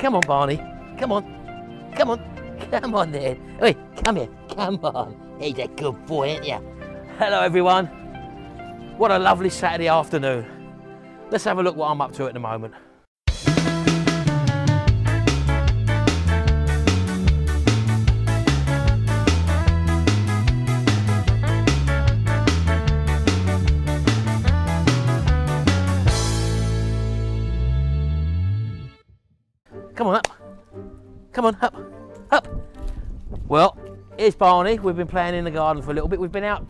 Come on, Barney. Come on. Come on. Come on there. Hey, come here. Come on. He's a good boy, ain't you? Hello, everyone. What a lovely Saturday afternoon. Let's have a look what I'm up to at the moment. Come on up. Come on, up. Up. Well, here's Barney. We've been playing in the garden for a little bit. We've been out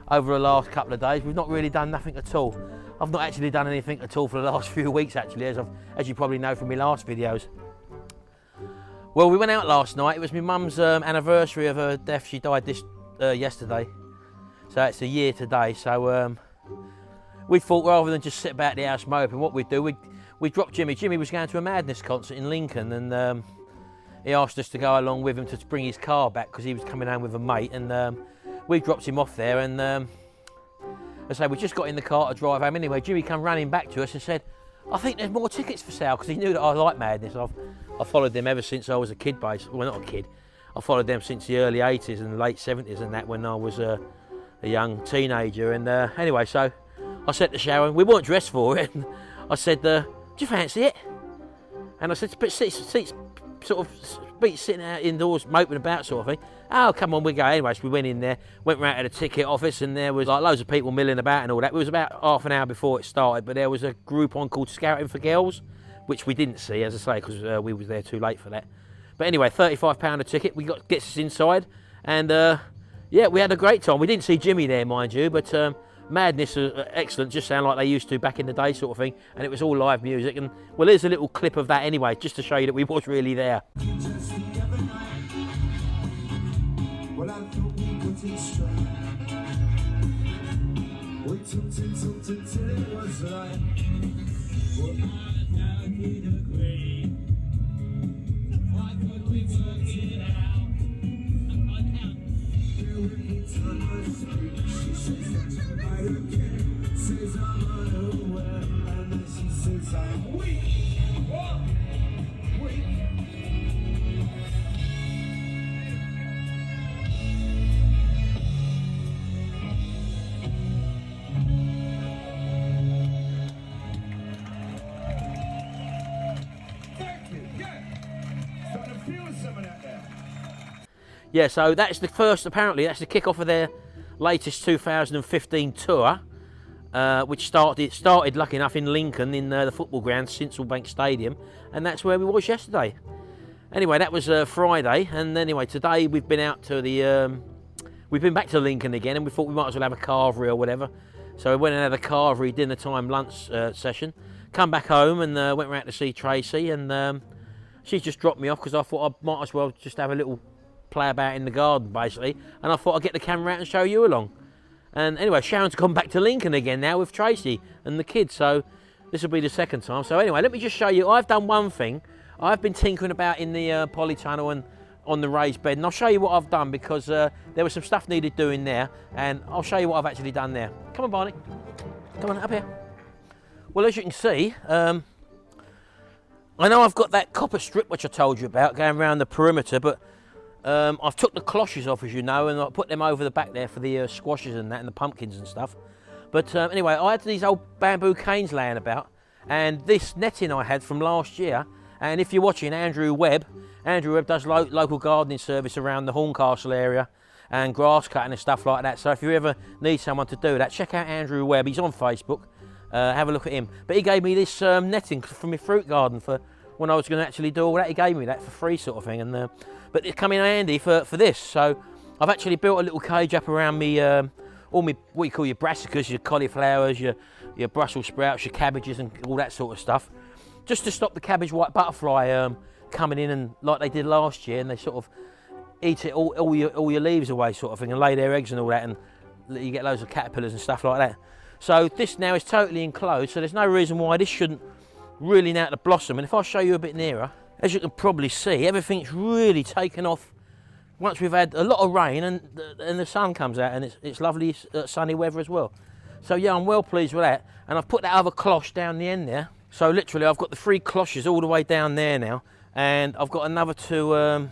over the last couple of days. We've not really done nothing at all. I've not actually done anything at all for the last few weeks, actually, as you probably know from my last videos. Well, we went out last night. It was my mum's anniversary of her death. She died yesterday. So it's a year today. So we thought rather than just sit about the house moping, what we'd do, we dropped Jimmy. Jimmy was going to a Madness concert in Lincoln, and he asked us to go along with him to bring his car back because he was coming home with a mate, and we dropped him off there, and I say we just got in the car to drive home anyway. Jimmy came running back to us and said, I think there's more tickets for sale, because he knew that I like Madness. I've followed them ever since I was a kid, basically. Well, not a kid. I followed them since the early 80s and late 70s and that, when I was a young teenager. And anyway, so I said to Sharon, we weren't dressed for it, and I said, do you fancy it? And I said, but seats sort of sitting out indoors moping about sort of thing. Oh, come on, we go. Anyway, so we went in there, went round to the ticket office, and there was like loads of people milling about and all that. It was about half an hour before it started, but there was a group on called Scouting for Girls, which we didn't see, as I say, because we was there too late for that. But anyway, £35 a ticket. Gets us inside, and yeah, we had a great time. We didn't see Jimmy there, mind you, but Madness excellent, just sound like they used to back in the day sort of thing, and it was all live music. And well, here's a little clip of that anyway, just to show you that we was really there. Well, I thought we got it straight. We talked till it was right. Well, I did agree. Why could we work it out? Every time I speak, she says I don't care. Says I'm unaware, and then she says I'm weak. What? Weak. Yeah, so that's the first, apparently, that's the kick-off of their latest 2015 tour, which started, lucky enough, in Lincoln, in the football ground, Sincilbank Stadium, and that's where we was yesterday. Anyway, that was Friday, and anyway, today we've been out to we've been back to Lincoln again, and we thought we might as well have a carvery or whatever. So we went and had a carvery dinner time lunch session, come back home and went round to see Tracy, and she just dropped me off because I thought I might as well just have a little play about in the garden, basically, and I thought I'd get the camera out and show you along. And anyway, Sharon's gone back to Lincoln again now with Tracy and the kids, so this will be the second time. So anyway, let me just show you. I've done one thing. I've been tinkering about in the polytunnel and on the raised bed, and I'll show you what I've done, because there was some stuff needed doing there, and I'll show you what I've actually done there. Come on, Barney. Come on, up here. Well, as you can see, I know I've got that copper strip which I told you about going around the perimeter, but I've took the cloches off, as you know, and I put them over the back there for the squashes and that, and the pumpkins and stuff. But anyway, I had these old bamboo canes laying about, and this netting I had from last year, and if you're watching Andrew Webb does local gardening service around the Horncastle area and grass cutting and stuff like that. So if you ever need someone to do that, check out Andrew Webb. He's on Facebook. Have a look at him. But he gave me this netting for my fruit garden for when I was going to actually do all that. He gave me that for free sort of thing, and but it come in handy for this. So I've actually built a little cage up around me, all my, what you call your brassicas, your cauliflowers, your Brussels sprouts, your cabbages and all that sort of stuff, just to stop the cabbage white butterfly coming in and like they did last year, and they sort of eat it all your leaves away sort of thing, and lay their eggs and all that, and you get loads of caterpillars and stuff like that. So this now is totally enclosed, so there's no reason why this shouldn't really now to blossom. And if I show you a bit nearer, as you can probably see, everything's really taken off once we've had a lot of rain and the sun comes out, and it's lovely sunny weather as well. So yeah, I'm well pleased with that. And I've put that other cloche down the end there. So literally I've got the 3 cloches all the way down there now, and I've got another 2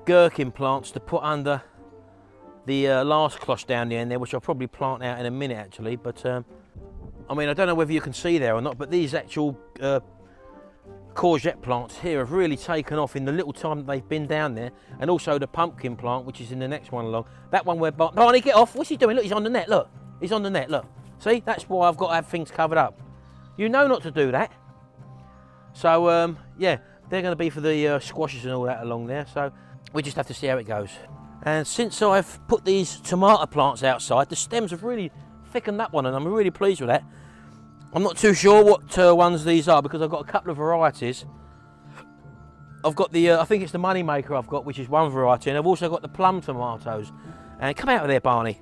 gherkin plants to put under the last cloche down the end there, which I'll probably plant out in a minute actually. But I mean, I don't know whether you can see there or not, but these actual courgette plants here have really taken off in the little time that they've been down there. And also the pumpkin plant, which is in the next one along. That one where Barney, get off! What's he doing? Look, he's on the net. Look, he's on the net. Look, see, that's why I've got to have things covered up. You know not to do that. So yeah, they're going to be for the squashes and all that along there. So we just have to see how it goes. And since I've put these tomato plants outside, the stems have really thickened up one, and I'm really pleased with that. I'm not too sure what ones these are, because I've got a couple of varieties. I've got the, I think it's the money maker I've got, which is one variety, and I've also got the plum tomatoes. And come out of there, Barney.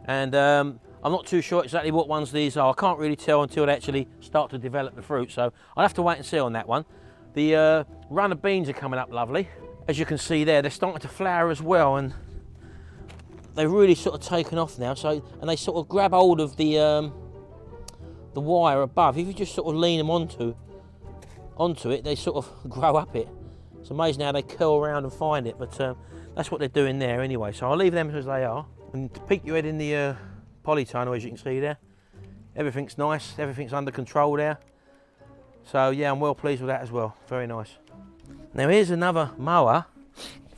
And I'm not too sure exactly what ones these are. I can't really tell until they actually start to develop the fruit, so I'll have to wait and see on that one. The runner beans are coming up lovely. As you can see there, they're starting to flower as well, and they've really sort of taken off now. So, and they sort of grab hold of the wire above. If you just sort of lean them onto it, they sort of grow up it. It's amazing how they curl around and find it, but that's what they're doing there anyway. So I'll leave them as they are. And to peek your head in the polytunnel, as you can see there, everything's nice, everything's under control there. So yeah, I'm well pleased with that as well. Very nice. Now here's another mower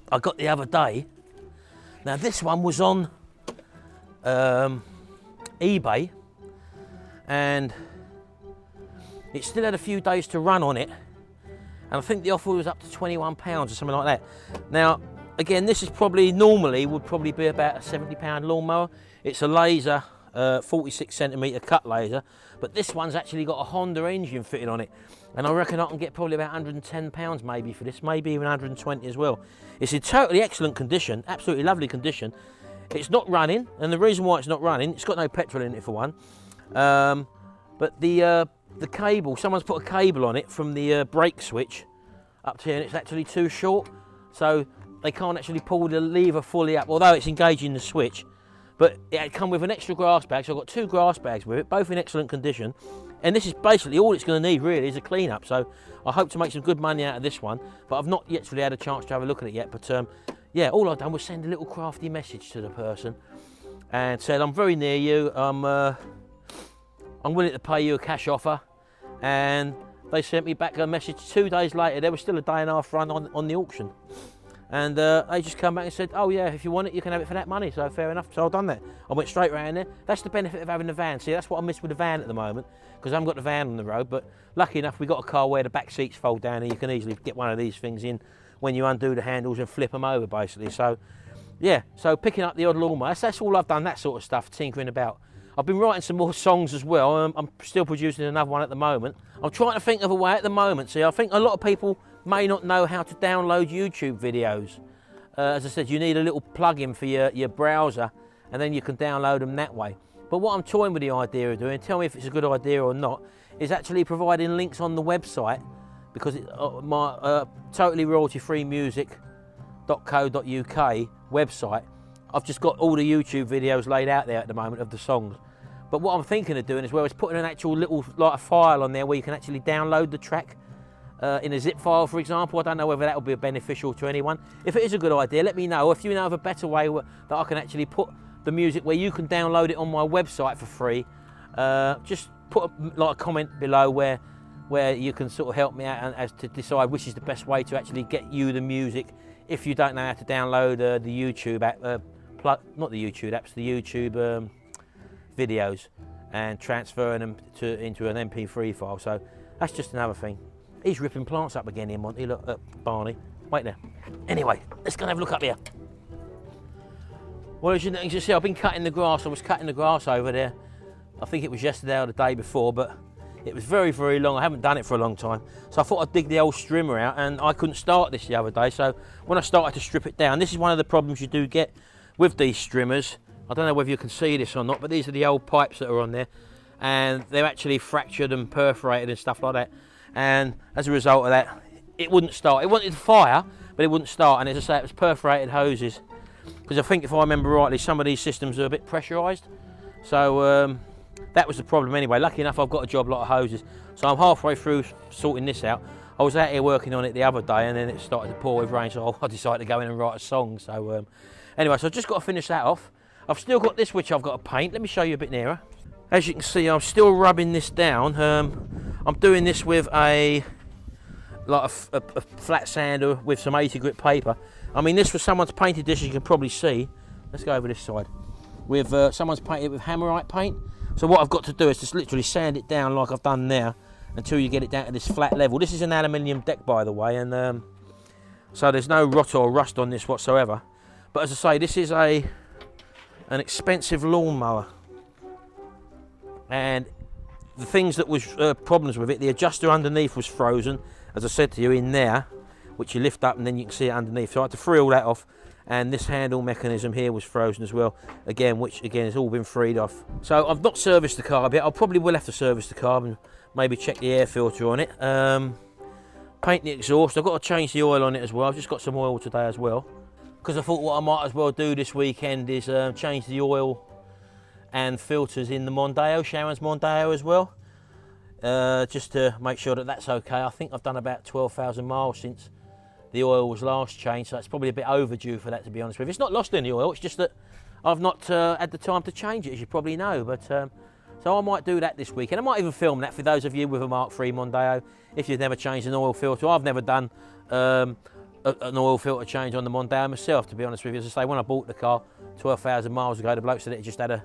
I got the other day. Now this one was on eBay, and it still had a few days to run on it, and I think the offer was up to £21 or something like that. Now again, this is probably normally would probably be about a £70 lawnmower. It's a laser, 46cm cut laser, but this one's actually got a Honda engine fitted on it, and I reckon I can get probably about £110 maybe for this, maybe even 120 as well. It's in totally excellent condition, absolutely lovely condition. It's not running, and the reason why it's not running, it's got no petrol in it for one. But the cable, someone's put a cable on it from the brake switch up to here, and it's actually too short, so they can't actually pull the lever fully up, although it's engaging the switch. But it had come with an extra grass bag, so I've got 2 grass bags with it, both in excellent condition. And this is basically all it's going to need really is a clean up. So I hope to make some good money out of this one, but I've not yet really had a chance to have a look at it yet. But yeah, all I've done was send a little crafty message to the person and said, I'm very near you, I'm willing to pay you a cash offer. And they sent me back a message 2 days later. There was still a day and a half run on the auction. And they just come back and said, oh yeah, if you want it, you can have it for that money. So fair enough, so I've done that. I went straight round there. That's the benefit of having the van. See, that's what I miss with the van at the moment, because I haven't got the van on the road. But lucky enough, we got a car where the back seats fold down, and you can easily get one of these things in when you undo the handles and flip them over, basically. So yeah, so picking up the odd lawnmower, that's all I've done, that sort of stuff, tinkering about. I've been writing some more songs as well. I'm still producing another one at the moment. I'm trying to think of a way at the moment. See, I think a lot of people may not know how to download YouTube videos. As I said, you need a little plug-in for your browser, and then you can download them that way. But what I'm toying with the idea of doing, tell me if it's a good idea or not, is actually providing links on the website, because my totally royalty-free music.co.uk website, I've just got all the YouTube videos laid out there at the moment of the songs. But what I'm thinking of doing as well is putting an actual little like a file on there where you can actually download the track in a zip file, for example. I don't know whether that will be beneficial to anyone. If it is a good idea, let me know. If you know of a better way that I can actually put the music where you can download it on my website for free, just put a comment below where you can sort of help me out as to decide which is the best way to actually get you the music if you don't know how to download the YouTube app, not the YouTube apps, the YouTube videos, and transferring them into an MP3 file. So that's just another thing. He's ripping plants up again here, Monty. Look, Barney. Wait there. Anyway, let's go and have a look up here. Well, as you can see, I've been cutting the grass. I was cutting the grass over there. I think it was yesterday or the day before, but it was very, very long. I haven't done it for a long time. So I thought I'd dig the old strimmer out, and I couldn't start this the other day. So when I started to strip it down, this is one of the problems you do get with these strimmers. I don't know whether you can see this or not, but these are the old pipes that are on there, and they're actually fractured and perforated and stuff like that. And as a result of that, it wouldn't start. It wanted to fire, but it wouldn't start. And as I say, it was perforated hoses, because I think, if I remember rightly, some of these systems are a bit pressurised. So that was the problem anyway. Lucky enough, I've got a job lot of hoses, so I'm halfway through sorting this out. I was out here working on it the other day, and then it started to pour with rain, so I decided to go in and write a song. So anyway, so I've just got to finish that off. I've still got this which I've got to paint. Let me show you a bit nearer. As you can see, I'm still rubbing this down. I'm doing this with a flat sander with some 80 grit paper. I mean, this was someone's painted this, as you can probably see. Let's go over this side. With someone's painted it with hammerite paint. So what I've got to do is just literally sand it down like I've done there until you get it down to this flat level. This is an aluminium deck, by the way, and so there's no rot or rust on this whatsoever. But as I say, this is an expensive lawnmower, and the things that was problems with it, the adjuster underneath was frozen, as I said to you, in there, which you lift up and then you can see it underneath. So I had to free all that off, and this handle mechanism here was frozen as well, which again has all been freed off. So I've not serviced the carb yet. I probably will have to service the carb and maybe check the air filter on it. Paint the exhaust. I've got to change the oil on it as well. I've just got some oil today as well, because I thought what I might as well do this weekend is change the oil and filters in the Mondeo, Sharon's Mondeo as well, just to make sure that that's okay. I think I've done about 12,000 miles since the oil was last changed, so it's probably a bit overdue for that, to be honest with you. It's not lost any oil, it's just that I've not had the time to change it, as you probably know. But so I might do that this weekend. I might even film that for those of you with a Mark III Mondeo, if you've never changed an oil filter. I've never done an oil filter change on the Mondeo myself, to be honest with you. As I say, when I bought the car 12,000 miles ago, the bloke said it just had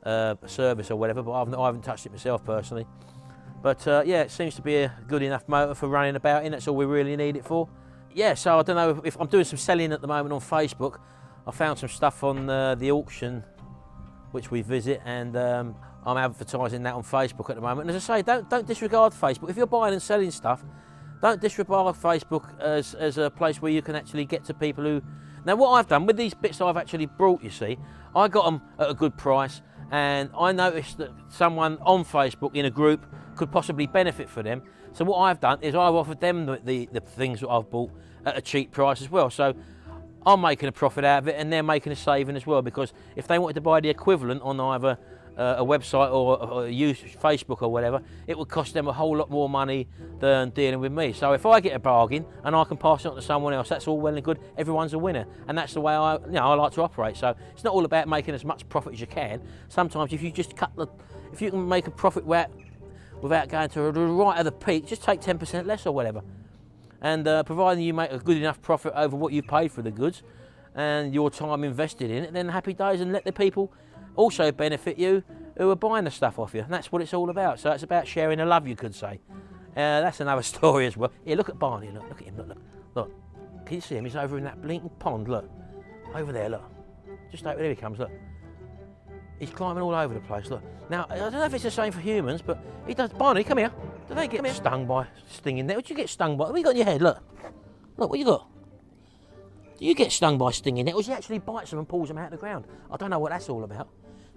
a service or whatever, but I haven't touched it myself personally. But yeah, it seems to be a good enough motor for running about in. That's all we really need it for. Yeah, so I don't know if I'm doing some selling at the moment on Facebook. I found some stuff on the auction which we visit, and I'm advertising that on Facebook at the moment. And as I say, don't disregard Facebook. If you're buying and selling stuff, don't disregard Facebook as a place where you can actually get to people who... Now, what I've done with these bits I've actually brought, you see, I got them at a good price, and I noticed that someone on Facebook in a group could possibly benefit from them. So what I've done is I've offered them the things that I've bought at a cheap price as well. So I'm making a profit out of it, and they're making a saving as well, because if they wanted to buy the equivalent on either a website or use Facebook or whatever, it would cost them a whole lot more money than dealing with me. So if I get a bargain and I can pass it on to someone else, that's all well and good. Everyone's a winner, and that's the way I like to operate. So it's not all about making as much profit as you can. Sometimes if you just if you can make a profit without going to the right of the peak, just take 10% less or whatever. And providing you make a good enough profit over what you paid for the goods and your time invested in it, then happy days, and let the people also benefit you who are buying the stuff off you. And that's what it's all about. So it's about sharing the love, you could say. That's another story as well. Here, look at Barney, look at him, look. Can you see him? He's over in that blinking pond, look. Over there, look. Just over there he comes, look. He's climbing all over the place, look. Now, I don't know if it's the same for humans, but he does. Barney, come here. Do they get stung by stinging net? What do you get stung by? What you got in your head? Look. Look, what you got? Do you get stung by stinging nettles? He actually bites them and pulls them out of the ground. I don't know what that's all about.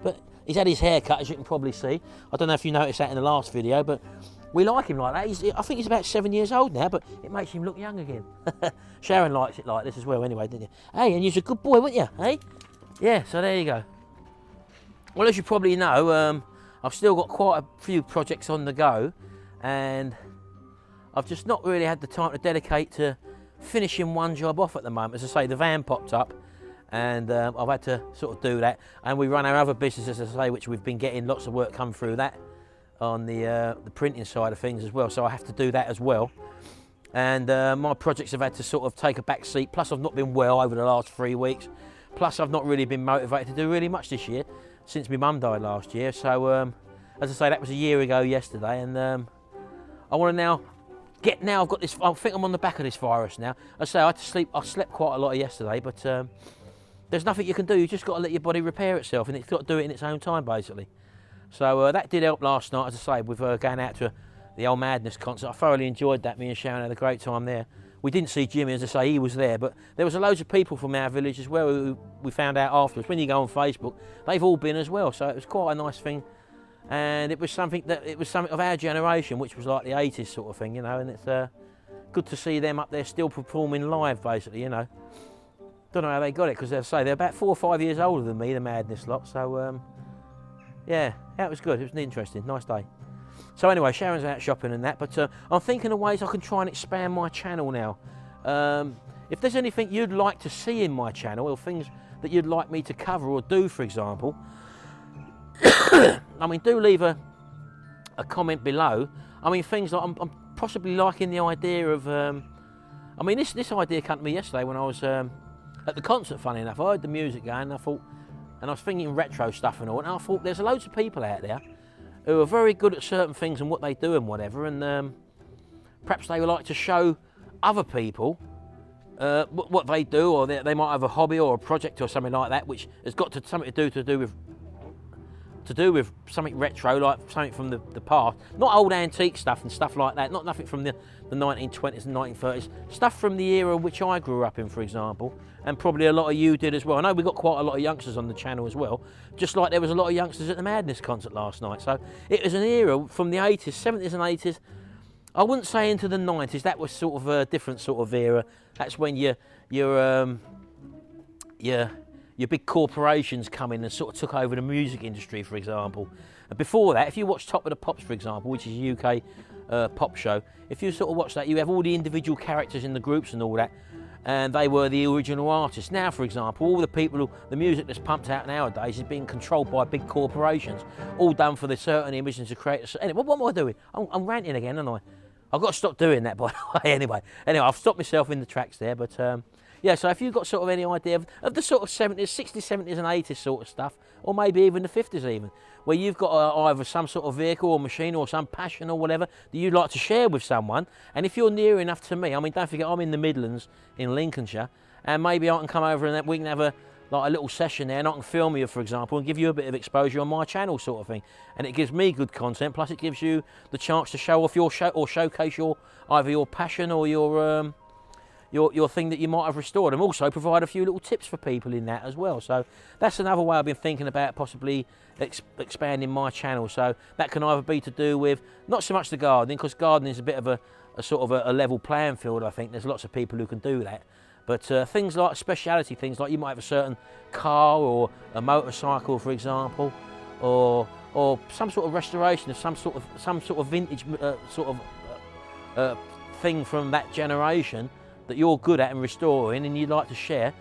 But he's had his hair cut, as you can probably see. I don't know if you noticed that in the last video, but we like him like that. I think he's about 7 years old now, but it makes him look young again. Sharon likes it like this as well anyway, didn't you? Hey, and you're a good boy, weren't you? Hey? Yeah, so there you go. Well, as you probably know, I've still got quite a few projects on the go, and I've just not really had the time to dedicate to finishing one job off at the moment. As I say, the van popped up, and I've had to sort of do that. And we run our other businesses, as I say, which we've been getting lots of work come through that on the printing side of things as well. So I have to do that as well. And my projects have had to sort of take a back seat. Plus, I've not been well over the last 3 weeks. Plus, I've not really been motivated to do really much this year since my mum died last year. So, as I say, that was a year ago yesterday, and I want to now I've got this. I think I'm on the back of this virus now. I say I had to sleep. I slept quite a lot yesterday, but there's nothing you can do. You just got to let your body repair itself, and it's got to do it in its own time, basically. So that did help last night, as I say, with going out to the Old Madness concert. I thoroughly enjoyed that. Me and Sharon had a great time there. We didn't see Jimmy, as I say, he was there, but there was loads of people from our village as well who we found out afterwards. When you go on Facebook, they've all been as well, so it was quite a nice thing. And it was something of our generation, which was like the 80s sort of thing, you know, and it's good to see them up there still performing live, basically, you know. Don't know how they got it, because as I say, they're about 4 or 5 years older than me, the Madness lot, so yeah, that was good. It was interesting, nice day. So anyway, Sharon's out shopping and that, but I'm thinking of ways I can try and expand my channel now. If there's anything you'd like to see in my channel, or things that you'd like me to cover or do, for example, I mean, do leave a comment below. I mean, things like I'm possibly liking the idea of. I mean, this idea came to me yesterday when I was at the concert. Funny enough, I heard the music going, and I thought, and I was thinking retro stuff and all, and I thought there's loads of people out there who are very good at certain things and what they do and whatever, and perhaps they would like to show other people what they do, or they might have a hobby or a project or something like that, which has got something to do with something retro, like something from the past, not old antique stuff and stuff like that, not nothing from the 1920s and 1930s, stuff from the era which I grew up in, for example, and probably a lot of you did as well. I know we got quite a lot of youngsters on the channel as well, just like there was a lot of youngsters at the Madness concert last night. So it was an era from the 80s, 70s and 80s. I wouldn't say into the 90s, that was sort of a different sort of era. That's when your big corporations come in and sort of took over the music industry, for example. And before that, if you watch Top of the Pops, for example, which is a UK pop show, if you sort of watch that, you have all the individual characters in the groups and all that, and they were the original artists. Now, for example, all the people, the music that's pumped out nowadays is being controlled by big corporations, all done for the certain image and to create a... Anyway, what am I doing? I'm ranting again, aren't I? I've got to stop doing that, by the way. Anyway, I've stopped myself in the tracks there, but yeah, so if you've got sort of any idea of the sort of 70s, 60s, 70s and 80s sort of stuff, or maybe even the 50s even, where you've got either some sort of vehicle or machine or some passion or whatever that you'd like to share with someone, and if you're near enough to me, I mean, don't forget I'm in the Midlands in Lincolnshire, and maybe I can come over and we can have a little session there, and I can film you, for example, and give you a bit of exposure on my channel, sort of thing. And it gives me good content, plus it gives you the chance to show off your show or showcase either your passion or your thing that you might have restored, and also provide a few little tips for people in that as well. So that's another way I've been thinking about possibly expanding my channel. So that can either be to do with not so much the gardening, because gardening is a bit of a sort of a level playing field. I think there's lots of people who can do that. But things like speciality things, like you might have a certain car or a motorcycle, for example, or some sort of restoration of some sort of vintage thing from that generation that you're good at and restoring and you'd like to share,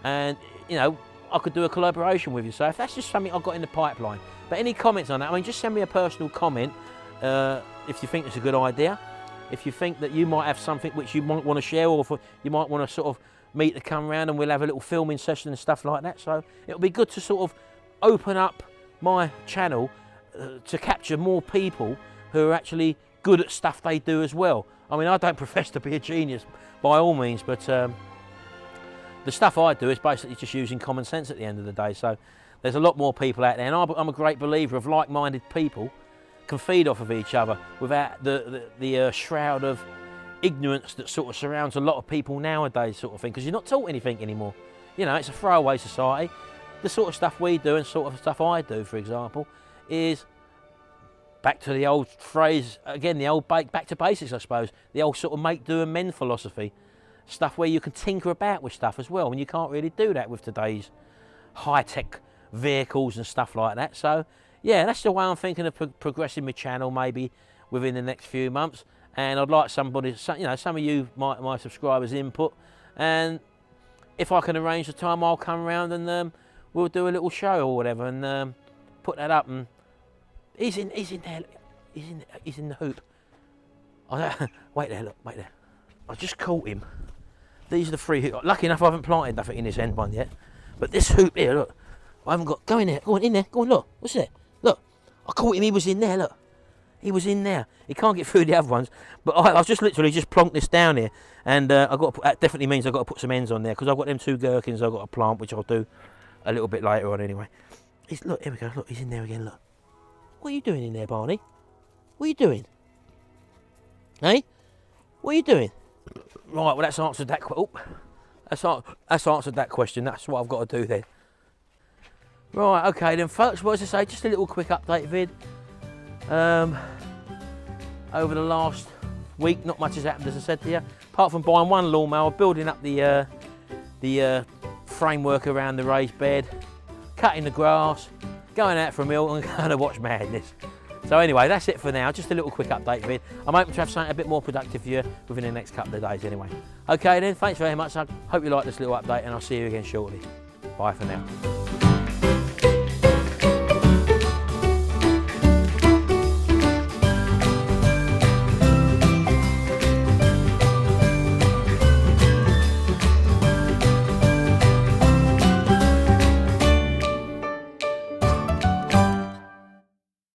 and you know, I could do a collaboration with you. So if that's just something I've got in the pipeline. But any comments on that, I mean, just send me a personal comment if you think it's a good idea. If you think that you might have something which you might want to share, or you might want to sort of meet to come round and we'll have a little filming session and stuff like that. So it'll be good to sort of open up my channel to capture more people who are actually good at stuff they do as well. I mean, I don't profess to be a genius by all means, but the stuff I do is basically just using common sense at the end of the day. So there's a lot more people out there, and I'm a great believer of like-minded people can feed off of each other without the shroud of ignorance that sort of surrounds a lot of people nowadays, sort of thing, because you're not taught anything anymore. You know, it's a throwaway society. The sort of stuff we do and sort of stuff I do, for example, is back to the old phrase, again, the old back to basics, I suppose, the old sort of make, do and mend philosophy. Stuff where you can tinker about with stuff as well, and you can't really do that with today's high-tech vehicles and stuff like that. So yeah, that's the way I'm thinking of progressing my channel, maybe within the next few months. And I'd like somebody, you know, some of you, my subscribers' input. And if I can arrange the time, I'll come around and we'll do a little show or whatever, and put that up. And he's in there. He's in the hoop. Wait there. I just caught him. These are the three hoops. Lucky enough, I haven't planted nothing in this end one yet. But this hoop here, look, I haven't got. Go in there. Go on, in there. Go on, look. What's that? Look, I caught him. He was in there. Look. He was in there. He can't get through the other ones. But I've just literally just plonked this down here, and I've got to that definitely means I've got to put some ends on there, because I've got them 2 gherkins I've got to plant, which I'll do a little bit later on anyway. Look, here we go. Look, he's in there again. Look. What are you doing in there, Barney? What are you doing? Hey? What are you doing? Right. Well, that's answered that. That's answered that question. That's what I've got to do then. Right. Okay then, folks. What was I say? Just a little quick update vid. Over the last week, not much has happened, as I said to you, apart from buying one lawnmower, building up the framework around the raised bed, cutting the grass, going out for a meal and going to watch Madness. So anyway, that's it for now. Just a little quick update vid. I'm hoping to have something a bit more productive for you within the next couple of days anyway. Okay then, thanks very much. I hope you like this little update and I'll see you again shortly. Bye for now.